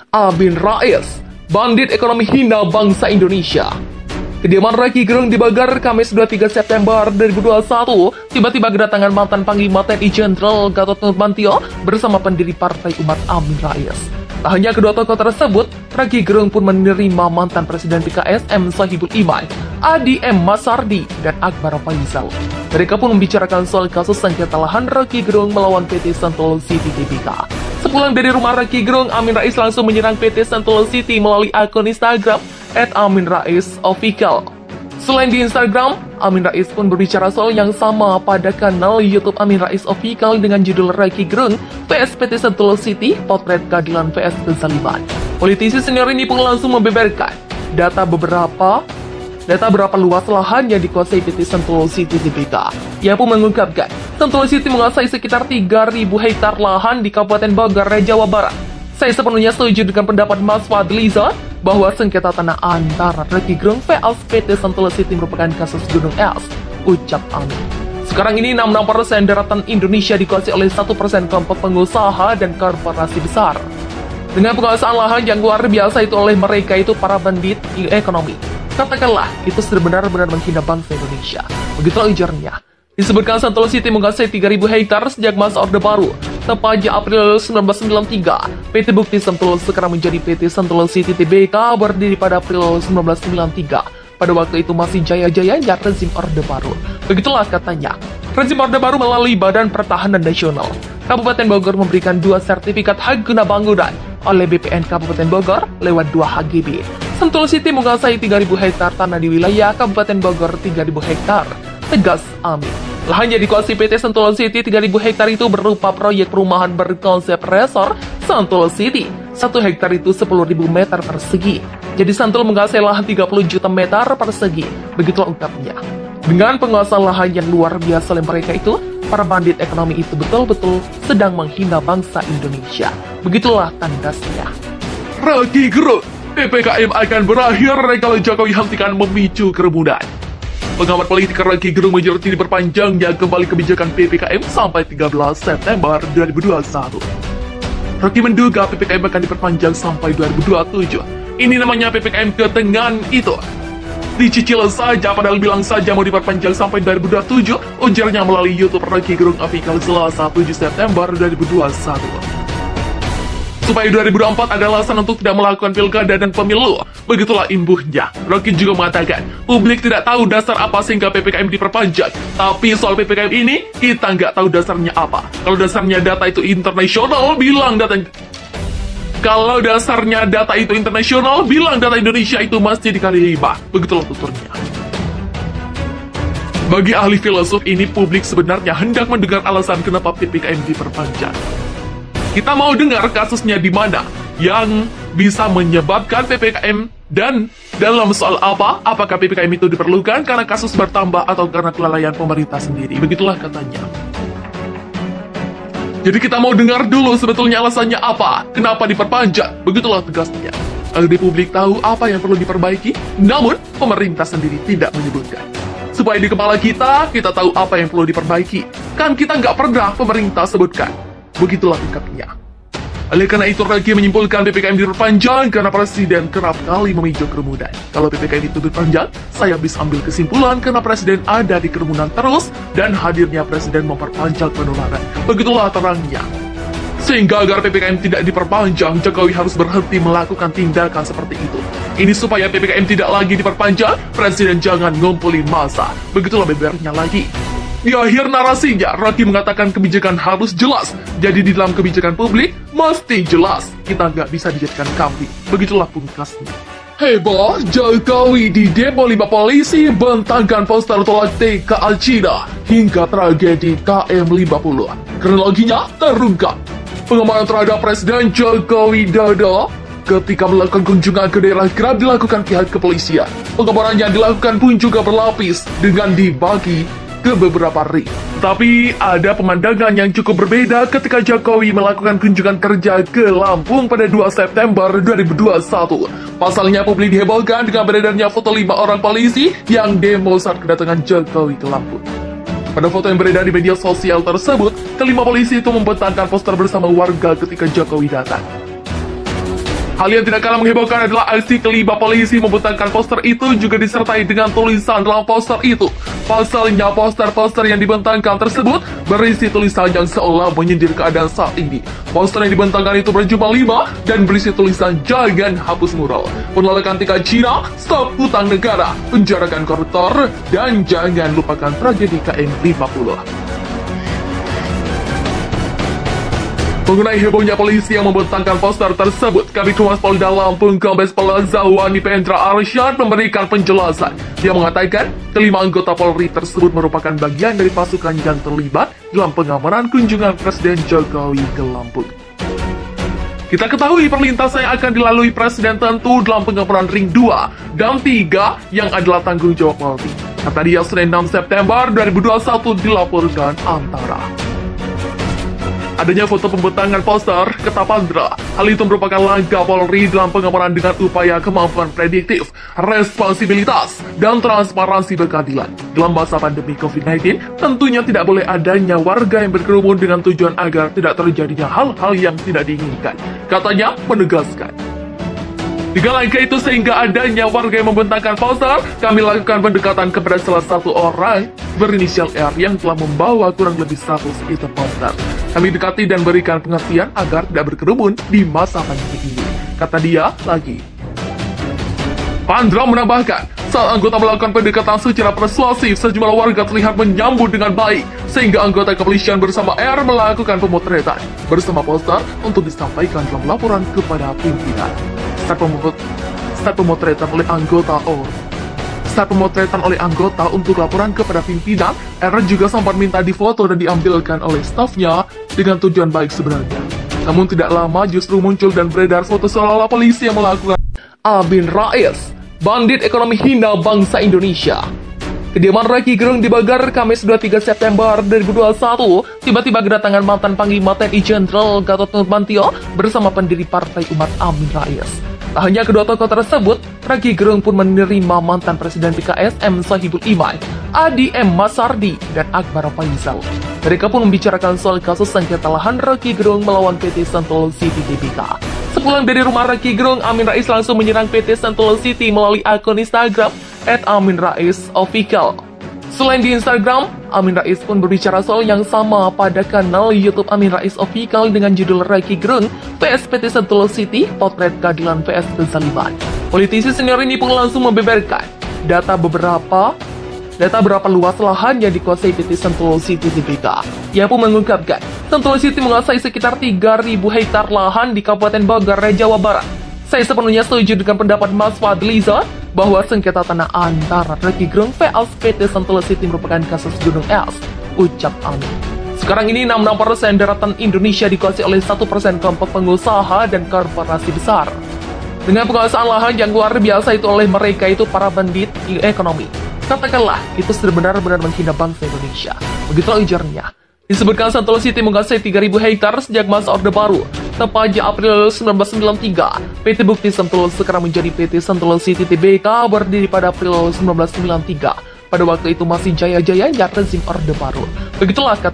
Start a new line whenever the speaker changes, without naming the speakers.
Amin Rais, bandit ekonomi hina bangsa Indonesia. Kediaman Rocky Gerung dibakar Kamis 23 September 2021, tiba-tiba kedatangan mantan Panglima TNI Jenderal Gatot Nurmantio bersama pendiri Partai Umat Amin Rais. Tak hanya kedua tokoh tersebut, Rocky Gerung pun menerima mantan Presiden PKS M. Sohibul Iman, Adi M. Masardi, dan Akbar Faisal. Mereka pun membicarakan soal kasus sengketa lahan Rocky Gerung melawan PT Sentul City Tbk. Sepulang dari rumah Rocky Gerung, Amin Rais langsung menyerang PT Sentul City melalui akun Instagram @aminraisofficial. Selain di Instagram, Amin Rais pun berbicara soal yang sama pada kanal YouTube Amin Rais Official dengan judul Rocky Gerung vs PT Sentul City, Potret Keadilan vs Kezaliman. Politisi senior ini pun langsung membeberkan data berapa luas lahan yang dikuasai PT Sentul City Tbk. Ia pun mengungkapkan, Sentul City menguasai sekitar 3.000 hektar lahan di Kabupaten Bogor, Jawa Barat. Saya sepenuhnya setuju dengan pendapat Mas Fadliza bahwa sengketa tanah antara Rocky Gerung vs PT Sentul City merupakan kasus gunung es, ucap Amin. Sekarang ini 66% daratan Indonesia dikuasai oleh 1% kelompok pengusaha dan korporasi besar. Dengan penguasaan lahan yang luar biasa itu oleh mereka itu para bandit ekonomi. Katakanlah, itu sudah benar-benar menghina bangsa Indonesia. Begitulah ujarnya. Disebutkan Sentul City menguasai 3.000 hektar sejak masa Orde Baru. Tepatnya April 1993, PT Bukti Sentul sekarang menjadi PT Sentul City Tbk berdiri pada April 1993. Pada waktu itu masih jaya-jayanya rezim Orde Baru. Begitulah katanya. Rezim Orde Baru melalui Badan Pertahanan Nasional. Kabupaten Bogor memberikan 2 sertifikat hak guna bangunan oleh BPN Kabupaten Bogor lewat 2 HGB. Sentul City menguasai 3.000 hektar tanah di wilayah Kabupaten Bogor 3.000 hektar. Tegas Amin. Lahan yang dikuasai PT Sentul City 3.000 hektar itu berupa proyek perumahan berkonsep resor Sentul City. 1 hektar itu 10.000 meter persegi. Jadi Sentul menguasai lahan 30 juta meter persegi. Begitulah ungkapnya. Dengan penguasaan lahan yang luar biasa oleh mereka itu, para bandit ekonomi itu betul-betul sedang menghina bangsa Indonesia. Begitulah tandasnya.
Rocky Gerung, PPKM akan berakhir kalau Jokowi hentikan memicu kerumunan. Pengamat politik Rocky Gerung menyoroti diperpanjangnya kembali kebijakan PPKM sampai 13 September 2021. Rocky menduga PPKM akan diperpanjang sampai 2027. Ini namanya PPKM ketengan itu. Dicicil saja padahal bilang saja mau diperpanjang sampai 2027, ujarnya melalui YouTube Rocky Gerung Official Selasa 7 September 2021. Supaya 2024 ada alasan untuk tidak melakukan pilkada dan pemilu. Begitulah imbuhnya. Rocky juga mengatakan, publik tidak tahu dasar apa sehingga PPKM diperpanjang. Tapi soal PPKM ini, kita nggak tahu dasarnya apa. Kalau dasarnya data itu internasional, bilang data Indonesia itu masih dikali 5. Begitulah tuturnya. Bagi ahli filosof ini, publik sebenarnya hendak mendengar alasan kenapa PPKM diperpanjang. Kita mau dengar kasusnya di mana yang bisa menyebabkan PPKM dan dalam soal apa, apakah PPKM itu diperlukan karena kasus bertambah atau karena kelalaian pemerintah sendiri. Begitulah katanya. Jadi kita mau dengar dulu sebetulnya alasannya apa, kenapa diperpanjang. Begitulah tegasnya. Agar publik tahu apa yang perlu diperbaiki, namun pemerintah sendiri tidak menyebutkan. Supaya di kepala kita tahu apa yang perlu diperbaiki. Kan kita nggak pernah pemerintah sebutkan. Begitulah ungkapnya. Oleh karena itu, Rocky menyimpulkan PPKM diperpanjang karena Presiden kerap kali memicu kerumunan. Kalau PPKM itu diperpanjang, saya bisa ambil kesimpulan karena Presiden ada di kerumunan terus dan hadirnya Presiden memperpanjang penularan. Begitulah terangnya. Sehingga agar PPKM tidak diperpanjang, Jokowi harus berhenti melakukan tindakan seperti itu. Ini supaya PPKM tidak lagi diperpanjang, Presiden jangan ngumpulin massa. Begitulah bebernya lagi. Di akhir narasinya, Rocky mengatakan kebijakan harus jelas. Jadi di dalam kebijakan publik, mesti jelas. Kita nggak bisa dijadikan kambing. Begitulah pungkasnya. Heboh, Jokowi di demo 5 polisi bentangkan poster tolak TKA Cina hingga tragedi KM50. Kronologinya terungkap. Pengamanan terhadap Presiden Joko Widodo ketika melakukan kunjungan ke daerah kerap dilakukan pihak kepolisian. Pengamanan yang dilakukan pun juga berlapis dengan dibagi ke beberapa ring. Tapi ada pemandangan yang cukup berbeda ketika Jokowi melakukan kunjungan kerja ke Lampung pada 2 September 2021. Pasalnya publik dihebohkan dengan beredarnya foto 5 orang polisi yang demo saat kedatangan Jokowi ke Lampung. Pada foto yang beredar di media sosial tersebut, kelima polisi itu membentangkan poster bersama warga ketika Jokowi datang. Hal yang tidak kalah menghebohkan adalah aksi kelima polisi membentangkan poster itu juga disertai dengan tulisan dalam poster itu. Pasalnya poster-poster yang dibentangkan tersebut berisi tulisan yang seolah menyindir keadaan saat ini. Poster yang dibentangkan itu berjumlah 5 dan berisi tulisan jangan hapus mural, penolakan tingkat Cina, stop hutang negara, penjarakan koruptor, dan jangan lupakan tragedi KM50. Mengenai hebohnya polisi yang membentangkan poster tersebut, Kabid Humas Polda Lampung Kombes Pol Zawani Pendra Arsyad memberikan penjelasan. Dia mengatakan, kelima anggota Polri tersebut merupakan bagian dari pasukan yang terlibat dalam pengamanan kunjungan Presiden Jokowi ke Lampung. Kita ketahui perlintasan yang akan dilalui Presiden tentu dalam pengamanan Ring 2 dan 3 yang adalah tanggung jawab Polri. Kata dia, Senin 6 September 2021 dilaporkan Antara. Adanya foto pembentangan poster, kata Pandra, hal itu merupakan langkah Polri dalam pengamanan dengan upaya kemampuan prediktif, responsibilitas, dan transparansi berkeadilan. Dalam masa pandemi COVID-19, tentunya tidak boleh adanya warga yang berkerumun dengan tujuan agar tidak terjadinya hal-hal yang tidak diinginkan. Katanya menegaskan. Dengan langkah itu sehingga adanya warga yang membentangkan poster, kami lakukan pendekatan kepada salah satu orang berinisial R yang telah membawa kurang lebih 100 item poster. Kami dekati dan berikan pengertian agar tidak berkerumun di masa pandemi ini. Kata dia lagi. Pandra menambahkan, saat anggota melakukan pendekatan secara persuasif, sejumlah warga terlihat menyambut dengan baik, sehingga anggota kepolisian bersama R melakukan pemotretan bersama poster untuk disampaikan dalam laporan kepada pimpinan. Saat pemotretan oleh anggota untuk laporan kepada pimpinan, R juga sempat minta difoto dan diambilkan oleh stafnya dengan tujuan baik sebenarnya. Namun tidak lama justru muncul dan beredar foto seolah-olah polisi yang melakukan
Amin Rais, bandit ekonomi hina bangsa Indonesia. Kediaman Rocky Gerung dibakar Kamis 23 September 2021, tiba-tiba kedatangan mantan Panglima TNI Jenderal Gatot Nurmantio bersama pendiri Partai Umat Amin Rais. Tak hanya kedua tokoh tersebut, Rocky Gerung pun menerima mantan Presiden PKS M. Sohibul Iman, Adi M. Masardi, dan Akbar Faisal. Mereka pun membicarakan soal kasus sengketa lahan Rocky Gerung melawan PT Sentul City Tbk. Sepulang dari rumah Rocky Gerung, Amin Rais langsung menyerang PT Sentul City melalui akun Instagram @aminraisofficial. Selain di Instagram, Amin Rais pun berbicara soal yang sama pada kanal YouTube Amin Rais Official dengan judul Rocky Gerung vs PT Sentul City, Potret Keadilan vs Kezaliman. Politisi senior ini pun langsung membeberkan data berapa luas lahan yang dikuasai PT Sentul City Tbk. Ia pun mengungkapkan, Sentul City menguasai sekitar 3.000 hektar lahan di Kabupaten Bogor, Jawa Barat. Saya sepenuhnya setuju dengan pendapat Mas Fadliza bahwa sengketa tanah antara Rocky Gerung vs PT Sentul City merupakan kasus gunung es, ucap Amin. Sekarang ini 66% daratan Indonesia dikuasai oleh 1% kelompok pengusaha dan korporasi besar. Dengan penguasaan lahan yang luar biasa itu oleh mereka itu para bandit ekonomi. Katakanlah, itu sudah benar-benar menghina bangsa Indonesia. Begitulah ujarnya. Disebutkan Sentul City menguasai 3.000 hektar sejak masa Orde Baru. Tepatnya April 1993, PT Bukti Sentul sekarang menjadi PT Sentul City Tbk berdiri pada April 1993. Pada waktu itu masih jaya-jayanya rezim Orde Baru. Begitulah kata